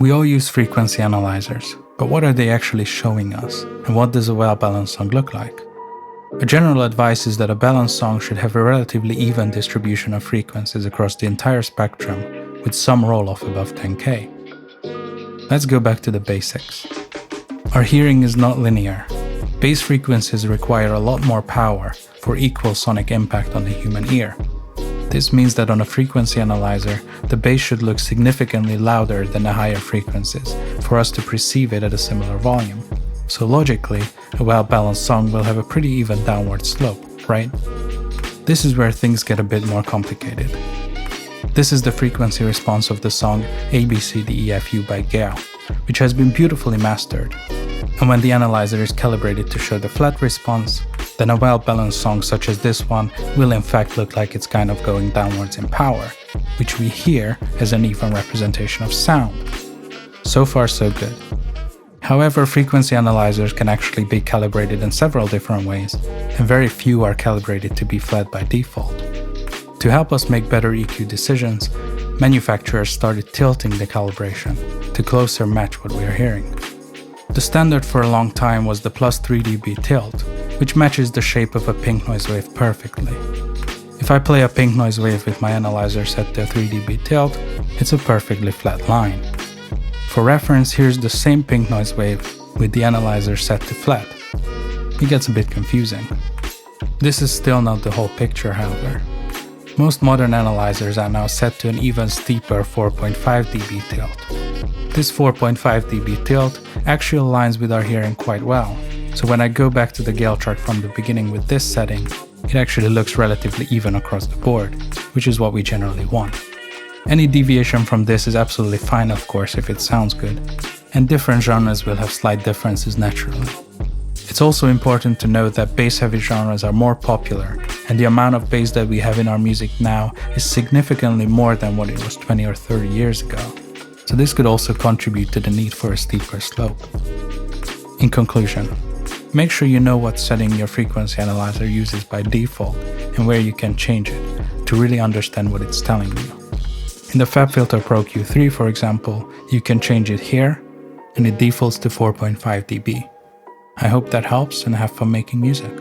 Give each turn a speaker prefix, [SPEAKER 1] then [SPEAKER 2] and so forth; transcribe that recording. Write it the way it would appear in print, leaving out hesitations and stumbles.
[SPEAKER 1] We all use frequency analyzers, but what are they actually showing us, and what does a well-balanced song look like? A general advice is that a balanced song should have a relatively even distribution of frequencies across the entire spectrum, with some roll-off above 10K. Let's go back to the basics. Our hearing is not linear. Bass frequencies require a lot more power for equal sonic impact on the human ear. This means that on a frequency analyzer, the bass should look significantly louder than the higher frequencies for us to perceive it at a similar volume. So logically, a well-balanced song will have a pretty even downward slope, right? This is where things get a bit more complicated. This is the frequency response of the song ABCDEFU by Gale, which has been beautifully mastered. And when the analyzer is calibrated to show the flat response, then a well-balanced song such as this one will in fact look like it's kind of going downwards in power, which we hear as an even representation of sound. So far so good. However, frequency analyzers can actually be calibrated in several different ways, and very few are calibrated to be flat by default. To help us make better EQ decisions, manufacturers started tilting the calibration to closer match what we are hearing. The standard for a long time was the plus 3 dB tilt, which matches the shape of a pink noise wave perfectly. If I play a pink noise wave with my analyzer set to a 3 dB tilt, it's a perfectly flat line. For reference, here's the same pink noise wave with the analyzer set to flat. It gets a bit confusing. This is still not the whole picture, however. Most modern analyzers are now set to an even steeper 4.5 dB tilt. This 4.5 dB tilt actually aligns with our hearing quite well, so when I go back to the Gale chart from the beginning with this setting, it actually looks relatively even across the board, which is what we generally want. Any deviation from this is absolutely fine, of course, if it sounds good, and different genres will have slight differences naturally. It's also important to note that bass-heavy genres are more popular, and the amount of bass that we have in our music now is significantly more than what it was 20 or 30 years ago, so this could also contribute to the need for a steeper slope. In conclusion, make sure you know what setting your frequency analyzer uses by default and where you can change it to really understand what it's telling you. In the FabFilter Pro Q3, for example, you can change it here, and it defaults to 4.5 dB. I hope that helps, and have fun making music.